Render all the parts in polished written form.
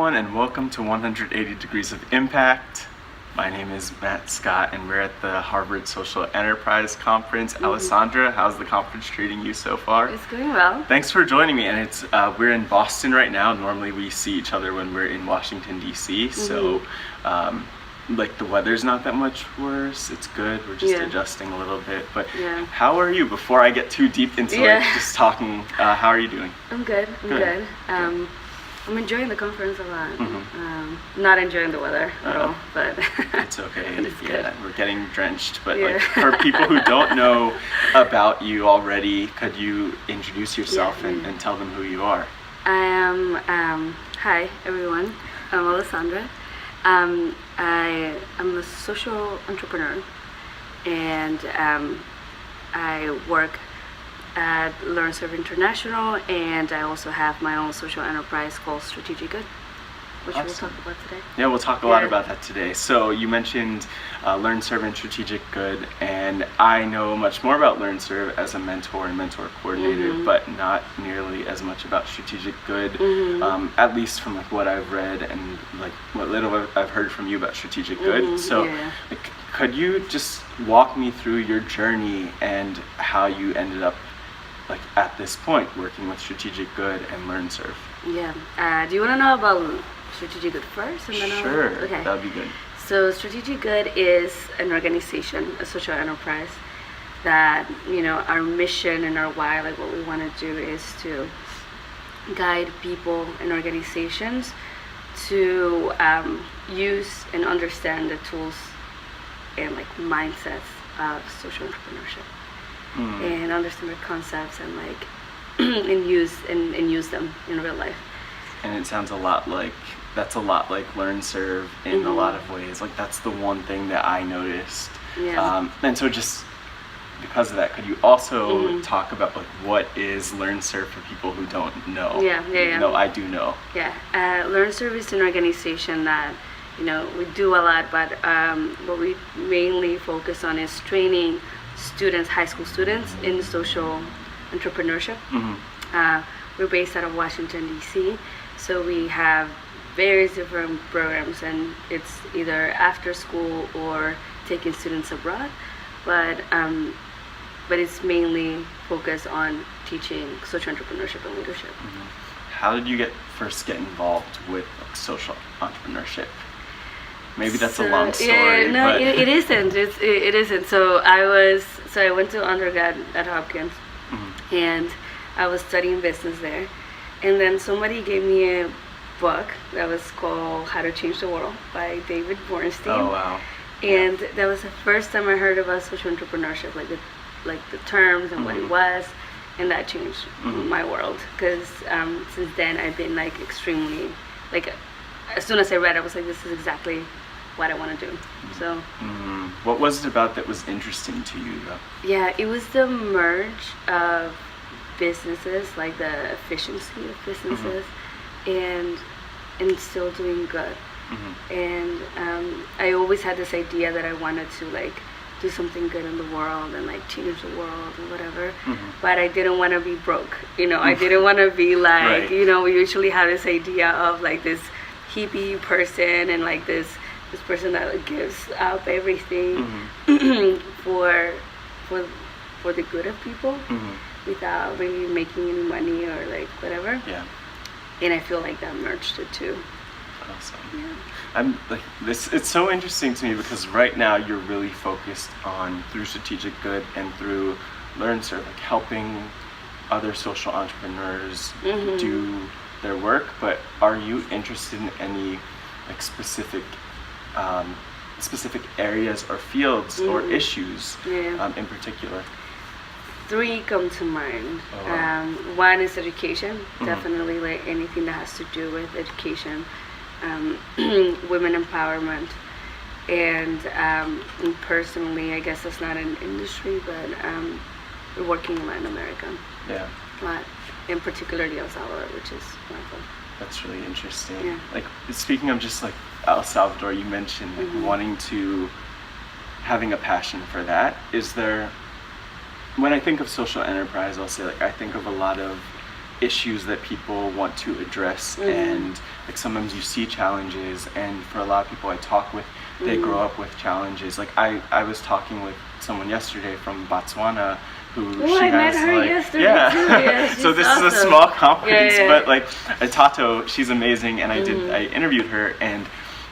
everyone, and welcome to 180 Degrees of Impact. My name is Matt Scott, and we're at the Harvard Social Enterprise Conference. Alessandra, how's the conference treating you so far? It's going well. Thanks for joining me, and it's we're in Boston right now. Normally we see each other when we're in Washington, D.C., so like the weather's not that much worse. It's good. We're just adjusting a little bit. But how are you? Before I get too deep into just talking, how are you doing? I'm good. I'm good. I'm enjoying the conference a lot. Not enjoying the weather at all, but it's okay. It's good. We're getting drenched. But like for people who don't know about you already, could you introduce yourself and tell them who you are? I am. Hi everyone. I'm Alessandra. I am a social entrepreneur, and I work at LearnServe International, and I also have my own social enterprise called Strategic Good, which we'll talk about today. Yeah, we'll talk a lot about that today. So you mentioned LearnServe and Strategic Good, and I know much more about LearnServe as a mentor and mentor coordinator, but not nearly as much about Strategic Good, at least from like what I've read and like what little I've heard from you about Strategic Good. So like, could you just walk me through your journey and how you ended up like at this point working with Strategic Good and LearnServe? Yeah. Do you want to know about Strategic Good first? And then sure. Okay. That'd be good. So Strategic Good is an organization, a social enterprise that, you know, our mission and our why, like what we want to do is to guide people and organizations to use and understand the tools and like mindsets of social entrepreneurship. And understand the concepts and like and use them in real life. And it sounds a lot like LearnServe in a lot of ways. Like that's the one thing that I noticed. And so just because of that, could you also talk about like what is LearnServe for people who don't know? No, I do know. LearnServe is an organization that, you know, we do a lot, but what we mainly focus on is training students, high school students, in social entrepreneurship. We're based out of Washington, D.C., so we have various different programs, and it's either after school or taking students abroad, but it's mainly focused on teaching social entrepreneurship and leadership. How did you first get involved with like, social entrepreneurship? Maybe that's a long story. But it isn't. It isn't. So I went to undergrad at Hopkins, and I was studying business there, and then somebody gave me a book that was called How to Change the World by David Bornstein. Oh wow! And that was the first time I heard about social entrepreneurship, like the terms and what it was, and that changed my world. Because since then I've been like extremely like, as soon as I read, I was like, this is exactly what I want to do. So what was it about that was interesting to you though? Yeah, it was the merge of businesses, like the efficiency of businesses, and still doing good. And I always had this idea that I wanted to like do something good in the world and like change the world and whatever, but I didn't want to be broke, you know. I didn't want to be like, you know, we usually have this idea of like this hippie person and like this person that gives up everything for the good of people without really making any money or like whatever. And I feel like that merged the two. Awesome. I'm like this. It's so interesting to me because right now you're really focused on, through Strategic Good and through LearnServe, like helping other social entrepreneurs do their work. But are you interested in any like specific areas or fields or issues in particular? 3 come to mind. One is education, definitely like anything that has to do with education, women empowerment, and personally, I guess that's not an industry, but we're working in Latin America. In particularly El Salvador, which is wonderful. That's really interesting. Like speaking of just like El Salvador, you mentioned like wanting to, having a passion for that. Is there, when I think of social enterprise, I'll say like I think of a lot of issues that people want to address, and like sometimes you see challenges, and for a lot of people I talk with, they grow up with challenges. Like I was talking with someone yesterday from Botswana who I met her yesterday too. Yeah, so this awesome. is a small conference, Yeah. but like Tato, she's amazing, and I interviewed her, and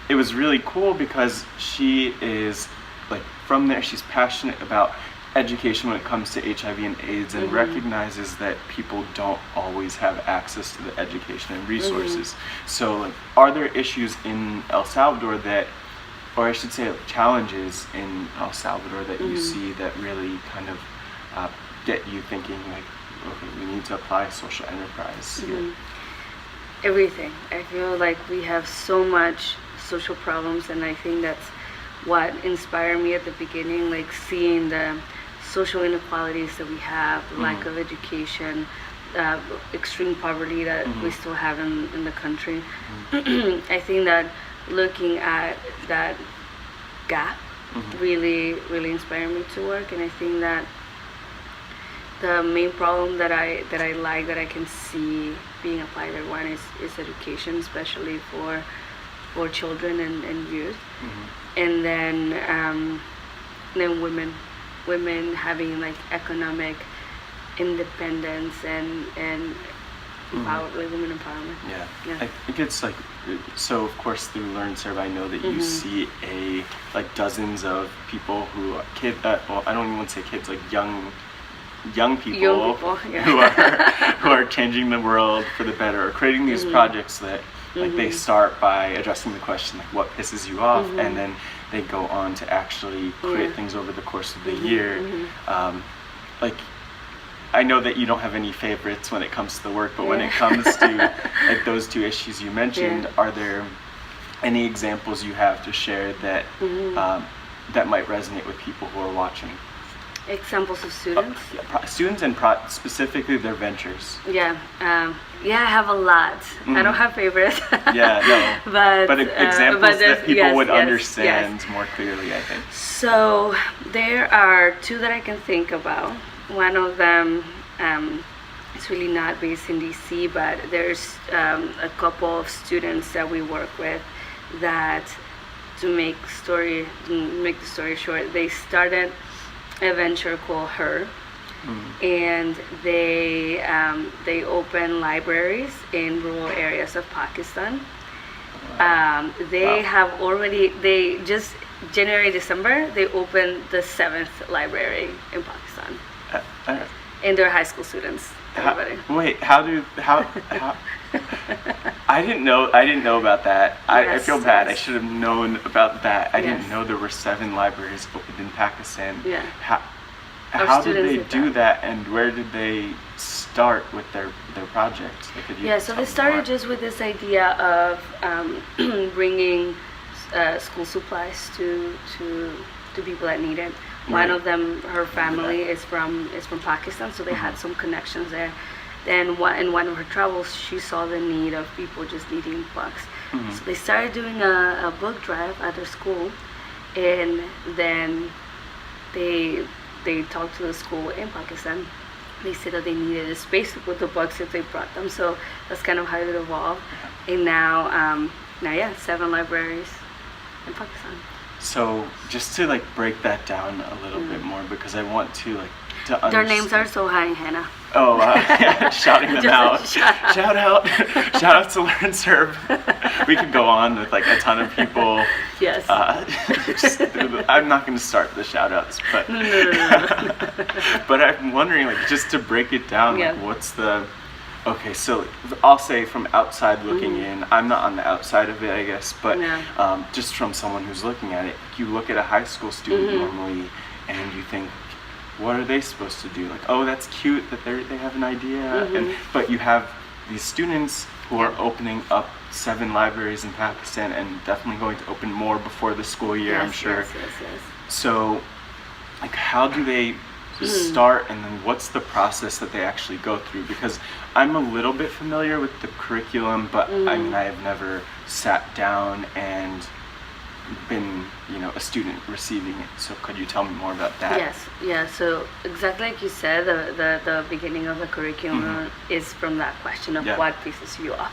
it was really cool because she is like from there. She's passionate about education when it comes to HIV and AIDS, and recognizes that people don't always have access to the education and resources. So like, are there issues in El Salvador that, or I should say challenges in El Salvador that you see that really kind of get you thinking like, okay, we need to apply social enterprise here? Everything. I feel like we have so much social problems, and I think that's what inspired me at the beginning, like seeing the social inequalities that we have, lack of education, extreme poverty that we still have in the country. I think that looking at that gap really inspired me to work, and I think that the main problem that I can see being applied everywhere is education, especially for children and youth, and then women having like economic independence and like women empowerment. Yeah. I think it's like, so of course through Learn Serve I know that you see like dozens of people who are well, I don't even want to say kids, like young people Yeah. who are changing the world for the better, or creating these projects that like they start by addressing the question like what pisses you off, and then they go on to actually create things over the course of the year. Like I know that you don't have any favorites when it comes to the work, but when it comes to like those two issues you mentioned, are there any examples you have to share that that might resonate with people who are watching? Examples of students? Students and specifically their ventures. Yeah, I have a lot. I don't have favorites. But examples that people would understand yes. more clearly, I think. So there are two that I can think about. One of them, it's really not based in DC, but there's a couple of students that we work with that, to make the story short, they started a venture called Her, and they open libraries in rural areas of Pakistan. Have already, just December, they opened the 7th library in Pakistan. And they're high school students. Everybody. How I didn't know about that. I feel bad. I should have known about that. I didn't know there were 7 libraries opened in Pakistan. Yeah. How did they do that, and where did they start with their project? So they started just with this idea of bringing school supplies to people that need it. One of them, her family is from Pakistan, so they had some connections there. Then in one of her travels, she saw the need of people just needing books. So they started doing a book drive at their school, and then they talked to the school in Pakistan. They said that they needed a space to put the books if they brought them. So that's kind of how it evolved. And now 7 libraries in Pakistan. So just to like break that down a little bit more, because I want to understand. Their names are Soha and Hannah. Oh, shouting them out. Shout out to Learn Serve. We could go on with like a ton of people. Yes. I'm not going to start the shout outs, but No. but I'm wondering, like, just to break it down, like, what's the, okay, so I'll say from outside looking in, I'm not on the outside of it, I guess, but just from someone who's looking at it, you look at a high school student normally, and you think, what are they supposed to do? Like, oh, that's cute that they have an idea, but you have these students who are opening up 7 libraries in Pakistan, and definitely going to open more before the school year, I'm sure. Yes. So, like, how do they start, and then what's the process that they actually go through? Because I'm a little bit familiar with the curriculum, but I mean, I have never sat down and been, a student receiving it. So could you tell me more about that? Yes, yeah. So exactly like you said, the beginning of the curriculum is from that question of what pisses you off.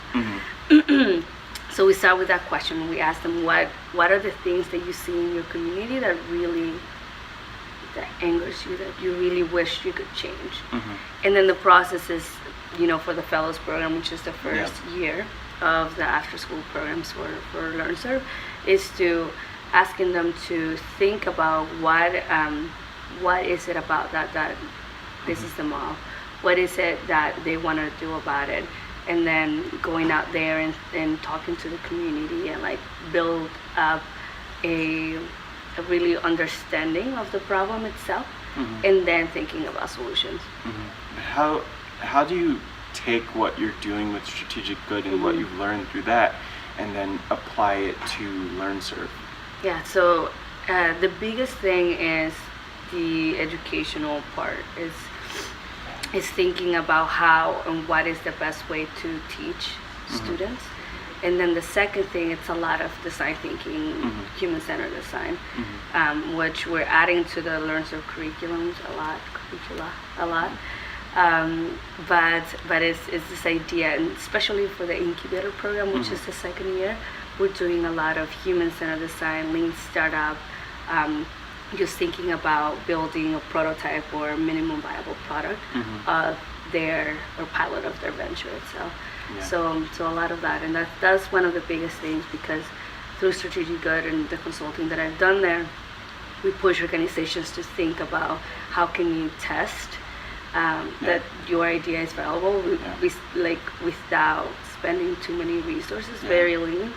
So we start with that question. We ask them what are the things that you see in your community that angers you, that you really wish you could change. And then the process is, for the fellows program, which is the first year of the after school programs for LearnServe, is to asking them to think about what is it about that pisses them off, what is it that they want to do about it, and then going out there and talking to the community and like build up a really understanding of the problem itself, and then thinking about solutions. How do you take what you're doing with Strategic Good and what you've learned through that and then apply it to LearnServe? Yeah, so the biggest thing is the educational part, is thinking about how and what is the best way to teach students. And then the second thing, it's a lot of design thinking, human-centered design, which we're adding to the LearnServe curricula a lot. But it's this idea, and especially for the incubator program, which is the second year, we're doing a lot of human-centered design, lean startup, just thinking about building a prototype or minimum viable product of their or pilot of their venture itself. Yeah. So a lot of that, and that's one of the biggest things, because through Strategic Good and the consulting that I've done there, we push organizations to think about how can you test that your idea is valuable without spending too many resources, very lean.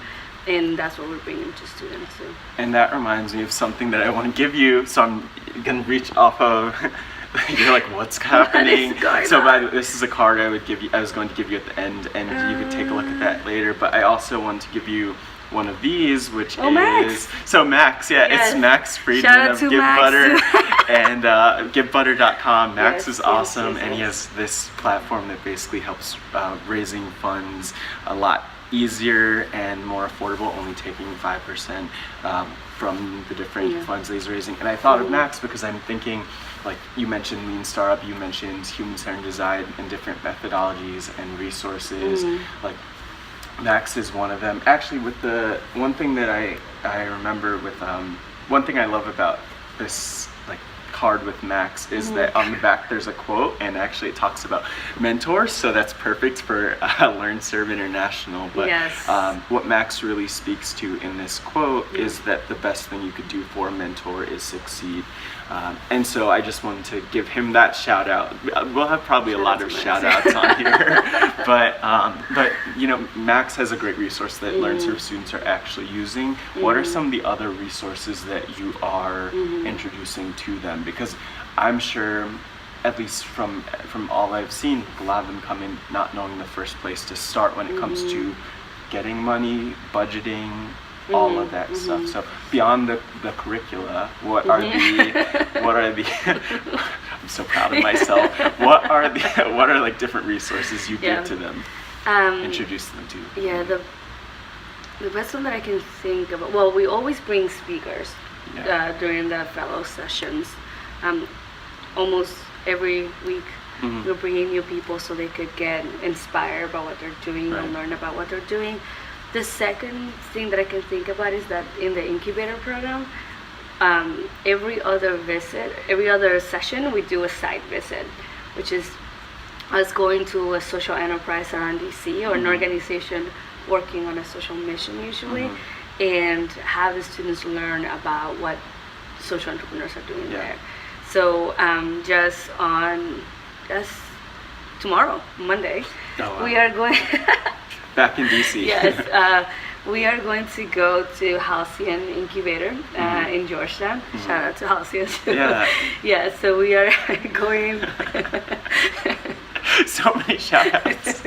And that's what we're bringing to students too. And that reminds me of something that I want to give you. So I'm going to reach off of, you're like, what's happening? This is a card I was going to give you at the end, and you could take a look at that later. But I also want to give you one of these, which is Max. So Max, it's Max Friedman of Give Butter and GiveButter.com. Max is awesome, and he has this platform that basically helps raising funds a lot easier and more affordable, only taking 5% from the different funds that he's raising. And I thought of Max because I'm thinking, like you mentioned lean startup, you mentioned human-centered design and different methodologies and resources. Like Max is one of them. Actually, with the one thing that I remember with one thing I love about this like card with Max is that on the back there's a quote, and actually it talks about mentors, so that's perfect for LearnServe International. But what Max really speaks to in this quote is that the best thing you could do for a mentor is succeed. And so I just wanted to give him that shout out. We'll have probably a lot of shout outs on here, but Max has a great resource that LearnServe students are actually using. What are some of the other resources that you are introducing to them? Because I'm sure, at least from all I've seen, a lot of them come in not knowing the first place to start when it comes to getting money, budgeting, all of that stuff. So beyond the curricula, what are the I'm so proud of myself. What are like different resources you give to them, introduce them to? Yeah, the best one that I can think of. Well, we always bring speakers during the fellow sessions. Almost every week we're bringing new people so they could get inspired about what they're doing and learn about what they're doing. The second thing that I can think about is that in the incubator program, every other session, we do a site visit, which is us going to a social enterprise around DC or an organization working on a social mission usually, and have the students learn about what social entrepreneurs are doing there. So just tomorrow, Monday, we are going... Back in DC. Yes, we are going to go to Halcyon Incubator in Georgetown. Shout out to Halcyon. Yeah, so we are going. So many shout outs.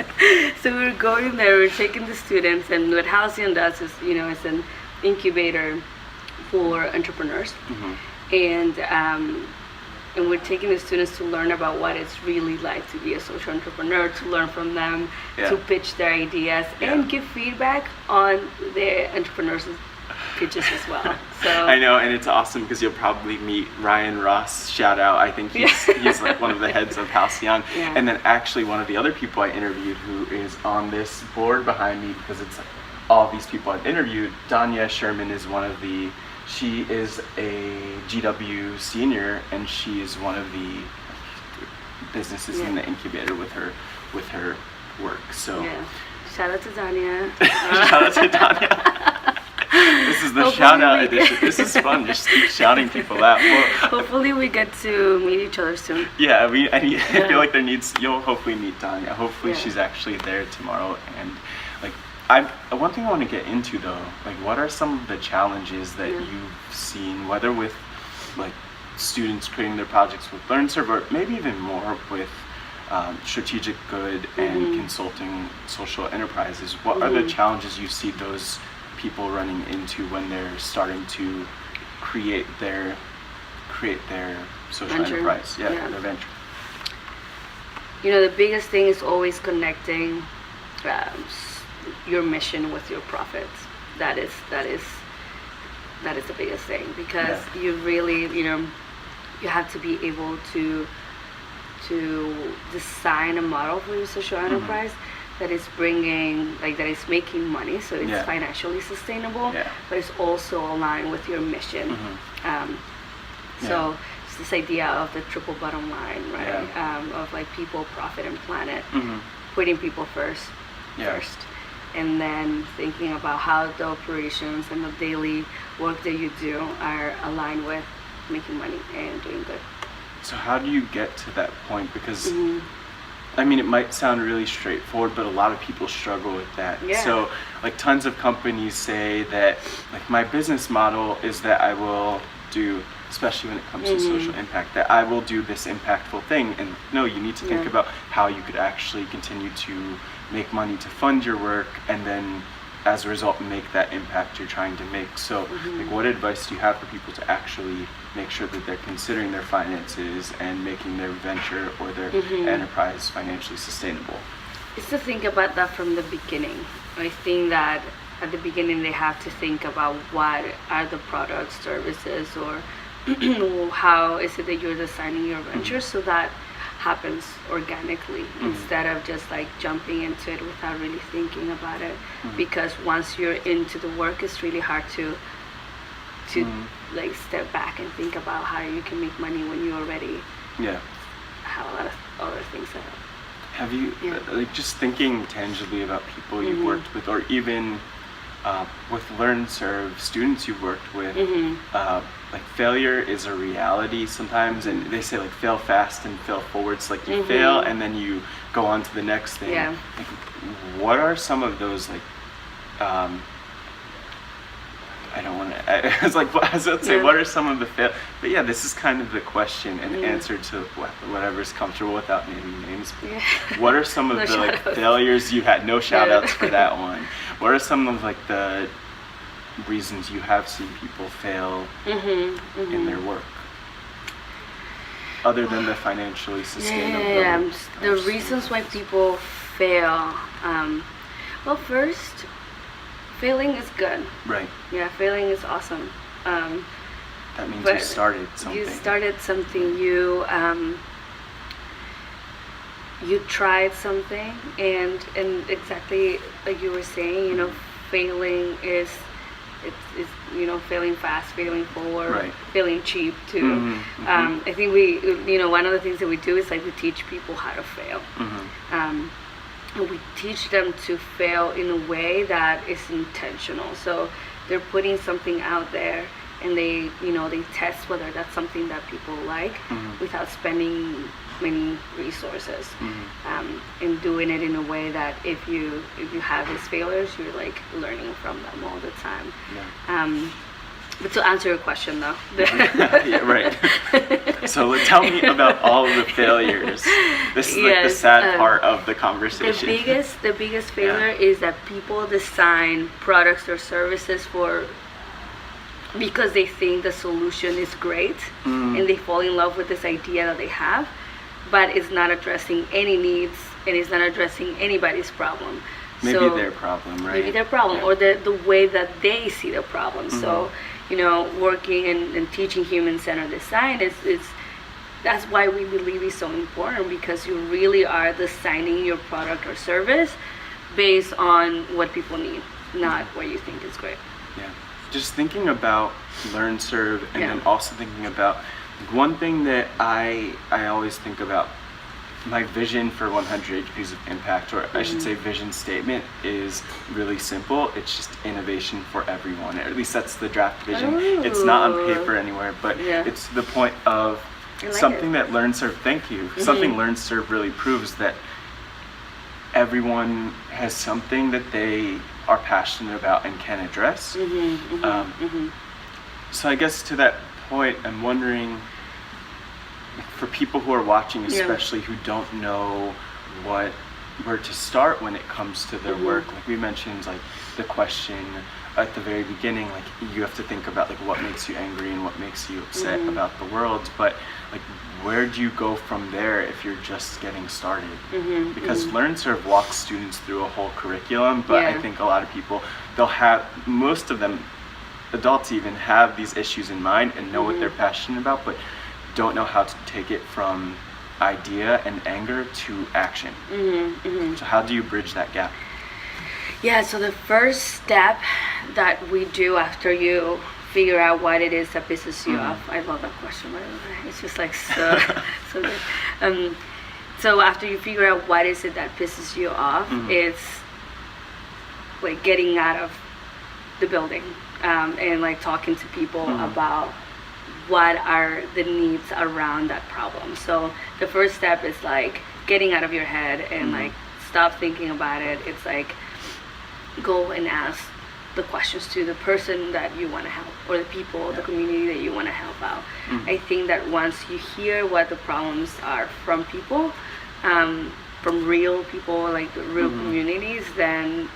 So we're going there, we're taking the students, and what Halcyon does is, it's an incubator for entrepreneurs. And we're taking the students to learn about what it's really like to be a social entrepreneur, to learn from them, to pitch their ideas, and give feedback on their entrepreneurs pitches as well. So I know, and it's awesome because you'll probably meet Ryan Ross. Shout out! I think he's like one of the heads of Halcyon. Yeah. And then actually one of the other people I interviewed who is on this board behind me, because it's all these people I've interviewed. Danya Sherman is one of the. She is a GW senior, and she is one of the businesses in the incubator with her work. So yeah, shout out to Danya. shout out to Danya. This is the shout out edition. This is fun. Just keep shouting people out. Well, hopefully we get to meet each other soon. yeah, I feel like you'll hopefully meet Danya. Hopefully Yeah. she's actually there tomorrow. And like, one thing I want to get into though, like, what are some of the challenges that you've seen, whether with like students creating their projects with LearnServe, or maybe even more with strategic good and consulting social enterprises? What are the challenges you see those people running into when they're starting to create their social Venture. enterprise? Yeah, Yeah. their venture. You know, the biggest thing is always connecting your mission with your profits. That is the biggest thing, because you really, you have to be able to design a model for your social enterprise that is bringing, like, that is making money, so it's financially sustainable, but it's also aligned with your mission. So it's this idea of the triple bottom line, right? Of like people, profit, and planet, putting people first, and then thinking about how the operations and the daily work that you do are aligned with making money and doing good. So how do you get to that point? Because I mean, it might sound really straightforward, but a lot of people struggle with that. Yeah. So like tons of companies say that, like, my business model is that I will do, especially when it comes to social impact, that I will do this impactful thing. And no, you need to think about how you could actually continue to make money to fund your work, and then as a result make that impact you're trying to make. So like, what advice do you have for people to actually make sure that they're considering their finances and making their venture or their enterprise financially sustainable? It's to think about that from the beginning. I think that at the beginning they have to think about what are the products, services, or how is it that you're designing your venture, so that happens organically instead of just like jumping into it without really thinking about it. Because once you're into the work, it's really hard to like step back and think about how you can make money when you already have a lot of other things set up. Have you like, just thinking tangibly about people you've worked with, or even with LearnServe students you've worked with, like, failure is a reality sometimes, and they say like fail fast and fail forward. It's like you fail and then you go on to the next thing. Like, what are some of those, like, I don't want to, I was like, I was about to say, what are some of the but yeah, this is kind of the question and answer to whatever's comfortable without naming names. What are some of the like failures you had? No shout outs for that one. What are some of like the reasons you have seen people fail in their work, other than the financially sustainable? The reasons why people fail. Well, first, failing is good. Right. Yeah, failing is awesome. That means you started something. You started something. You tried something, and exactly like you were saying, failing is failing fast, failing forward, failing cheap too. I think one of the things that we do is like we teach people how to fail. And we teach them to fail in a way that is intentional. So they're putting something out there, and they test whether that's something that people like without spending many resources, and doing it in a way that if you have these failures, you're like learning from them all the time. But to answer your question though, so tell me about all of the failures. This is like the sad part of the conversation. The biggest failure is that people design products or services because they think the solution is great, and they fall in love with this idea that they have, but it's not addressing any needs, and it's not addressing anybody's problem. maybe their problem, right? Maybe their problem, or the way that they see the problem. So, working and teaching human-centered design is that's why we believe it's so important, because you really are designing your product or service based on what people need, not what you think is great. Yeah. Just thinking about Learn, Serve, and then also thinking about one thing that I always think about. My vision for 100 HPs of impact, or I should say vision statement, is really simple. It's just innovation for everyone. Or at least that's the draft vision. Ooh. It's not on paper anywhere, but it's the point of something that Learn, Serve, thank you. Something Learn, Serve really proves that everyone has something that they are passionate about and can address. So I guess to that point, I'm wondering, for people who are watching, especially who don't know where to start when it comes to their work, like we mentioned, like the question at the very beginning, like you have to think about like what makes you angry and what makes you upset about the world, but like where do you go from there if you're just getting started? Because Learn, Serve walks students through a whole curriculum, but I think a lot of people, most of them, adults even, have these issues in mind and know what they're passionate about, but don't know how to take it from idea and anger to action. So how do you bridge that gap? Yeah, so the first step that we do after you figure out what it is that pisses you off, I love that question, by the way. It's just like so good. So after you figure out what is it that pisses you off, it's like getting out of the building and like talking to people about what are the needs around that problem. So the first step is like getting out of your head and like stop thinking about it. It's like go and ask the questions to the person that you want to help, or the people, the community that you want to help out. I think that once you hear what the problems are from people, from real people, like the real communities, then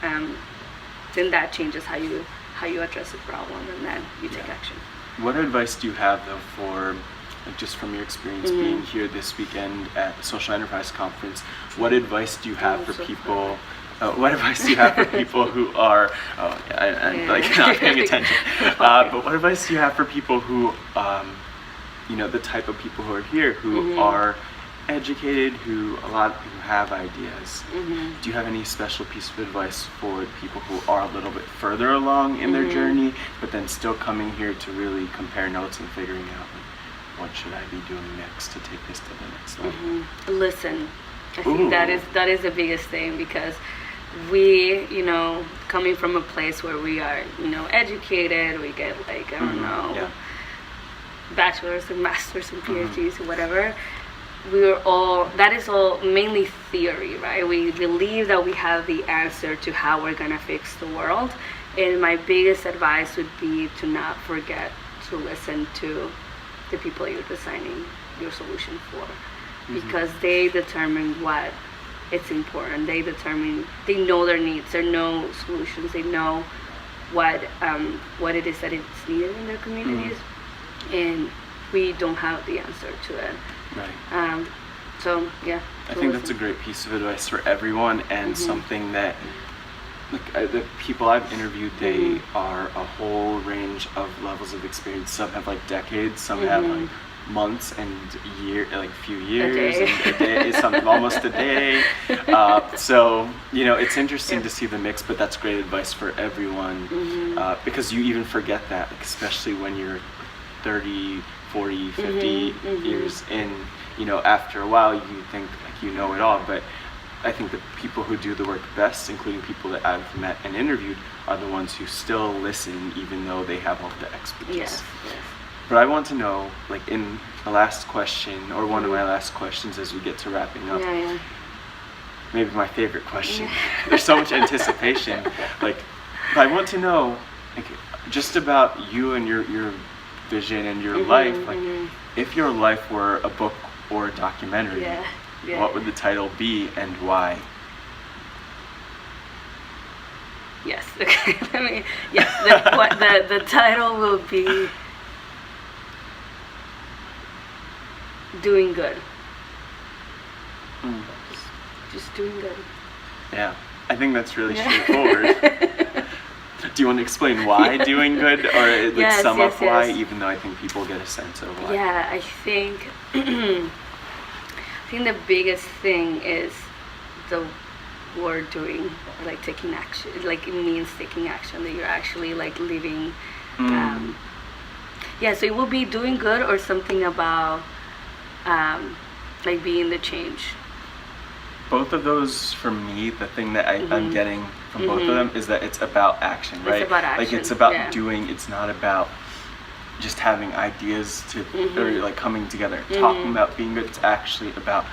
that changes how you address the problem, and then you take action. What advice do you have, though, for, like, just from your experience being here this weekend at the Social Enterprise Conference, what advice do you have for people? What advice do you have for people who are, like not paying attention? But what advice do you have for people who, the type of people who are here who are educated, who have ideas? Do you have any special piece of advice for people who are a little bit further along in their journey, but then still coming here to really compare notes and figuring out, like, what should I be doing next to take this to the next level? Listen. I think that is the biggest thing, because we, coming from a place where we are, educated, we get like, I don't know, bachelor's and master's and PhDs or whatever. That is all mainly theory, right? We believe that we have the answer to how we're gonna fix the world. And my biggest advice would be to not forget to listen to the people you're designing your solution for, because they determine what it's important. They know their needs, they know solutions, they know what it is that it's needed in their communities, and we don't have the answer to it. Right. I think that's a great piece of advice for everyone, and something that, like, the people I've interviewed, they are a whole range of levels of experience. Some have like decades, some have like months and few years, and a day, something almost a day. So it's interesting to see the mix, but that's great advice for everyone, because you even forget that, like, especially when you're 30, 40, 50 years in. After a while you think like you know it all, but I think the people who do the work best, including people that I've met and interviewed, are the ones who still listen even though they have all the expertise. Yes. But I want to know, like, in the last question, or one of my last questions as we get to wrapping up, maybe my favorite question. There's so much anticipation. But I want to know, like, just about you and your vision and your life. Like, if your life were a book or a documentary, what would the title be and why? Yes. Okay. The title will be Doing Good. Just doing good. Yeah. I think that's really straightforward. Do you want to explain why doing good, or like sum up why, even though I think people get a sense of why? Yeah, I think I think the biggest thing is the word doing, like taking action. Like it means taking action, that you're actually like living. Yeah, so it will be doing good or something about like being the change. Both of those, for me, the thing that I'm getting from both of them is that it's about action, right? It's about action. Like it's about doing. It's not about just having ideas to or like coming together, talking about being good. It's actually about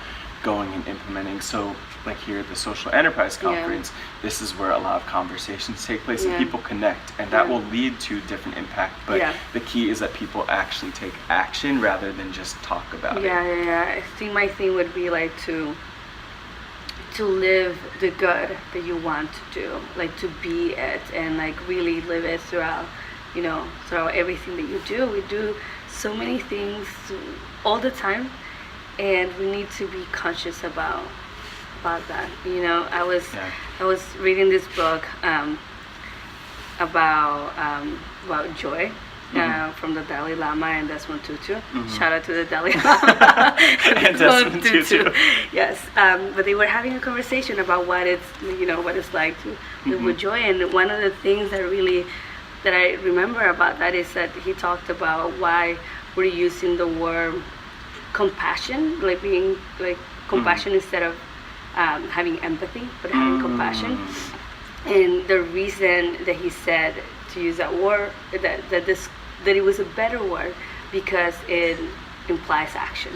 going and implementing. So like here at the Social Enterprise Conference, this is where a lot of conversations take place and people connect, and that will lead to different impact. But the key is that people actually take action rather than just talk about it. Yeah. I think my thing would be like to live the good that you want to do, like to be it and like really live it throughout, you know, throughout everything that you do. We do so many things all the time, and we need to be conscious about that. You know, I was reading this book about joy. From the Dalai Lama and Desmond Tutu. Shout out to the Dalai Lama and Desmond Tutu. Yes, but they were having a conversation about what it's like to live with joy. And one of the things that I remember about that is that he talked about why we're using the word compassion, like being like compassion instead of having empathy, but having compassion. And the reason that he said to use that word, that it was a better word, because it implies action.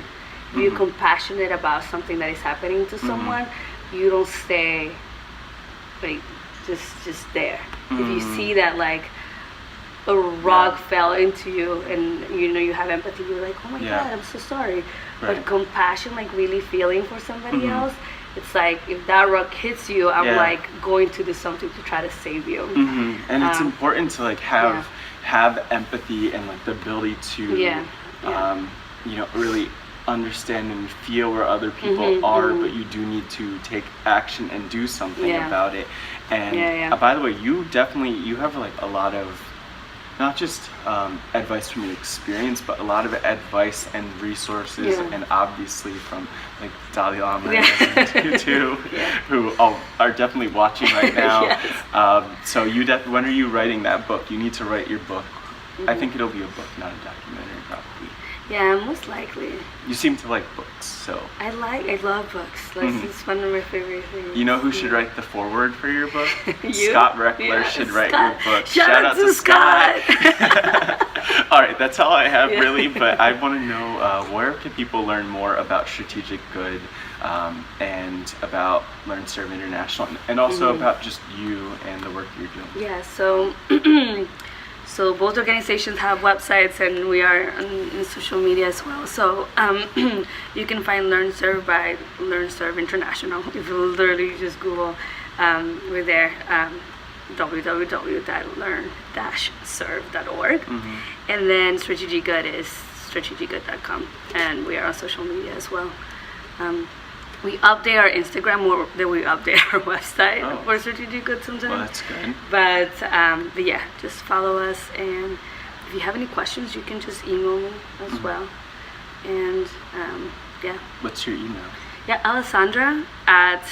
If you're compassionate about something that is happening to someone, you don't stay like just there. If you see that like a rock fell into you and you know you have empathy, you're like, oh my God, I'm so sorry. But compassion, like really feeling for somebody else, it's like if that rock hits you, I'm like going to do something to try to save you. And it's important to like have empathy and like the ability to you know, really understand and feel where other people are, but you do need to take action and do something about it. And by the way, you have like a lot of not just advice from your experience, but a lot of advice and resources, and obviously from like Dalai Lama and Tutu, who are definitely watching right now. So when are you writing that book? You need to write your book. I think it'll be a book, not a documentary, probably. Yeah, most likely. You seem to like books, so. I love books. Like, it's one of my favorite things. You know who should write the foreword for your book? You? Scott Reckler should write your book. Shout out to Scott. All right, that's all I have really, but I want to know where can people learn more about Strategic Good and about Learn Serve International, and also about just you and the work you're doing. Yeah, so so both organizations have websites, and we are in social media as well. So you can find Learn Serve by Learn Serve International. If you literally just Google, we're there, www.learn-serve.org. And then Strategic Good is strategicgood.com, and we are on social media as well. We update our Instagram more than we update our website for Strategic Good sometimes. Well, that's good. But yeah, just follow us, and if you have any questions, you can just email me as well. And yeah. What's your email? Yeah, Alessandra at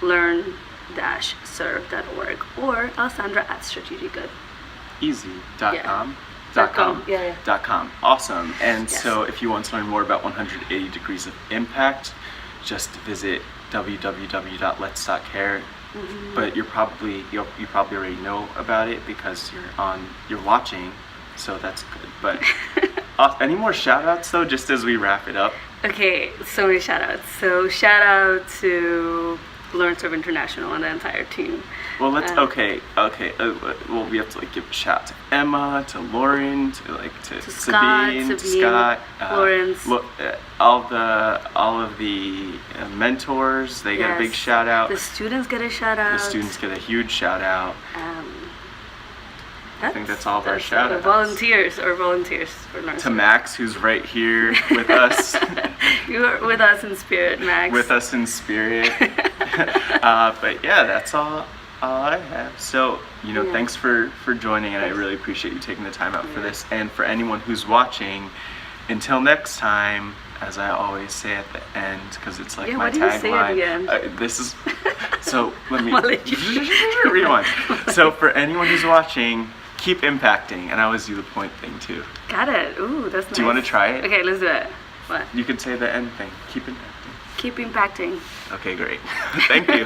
learn-serve.org or Alessandra at strategicgood. Easy.com. .com. .com. Awesome. And so if you want to learn more about 180 Degrees of Impact, just visit www.lets.care. But you probably already know about it because you're watching, so that's good. But any more shout outs though, just as we wrap it up? Okay, so many shout outs. So shout out to Learn Serve International and the entire team. Well, let's well, we have to like give a shout to Emma, to Lauren, to Sabine, to Scott, Lawrence, all of the mentors. They get a big shout out. The students get a shout out. The students get a huge shout out. I think that's all of our shout outs. Volunteers for Learn Serve. To Max, who's right here with us. You are with us in spirit, Max. With us in spirit. But yeah, that's all I have. So, Yeah. thanks for joining, and I really appreciate you taking the time out for this. And for anyone who's watching, until next time, as I always say at the end, because it's like Yeah, my what do you say at the tagline. end? This is so. Let me I'll let you- rewind. So for anyone who's watching, keep impacting, and I always do the point thing too. Got it. Ooh, that's nice. Do you want to try it? Okay, let's do it. What? You could say the end thing. Keep impacting. Keep impacting. Okay, great. Thank you.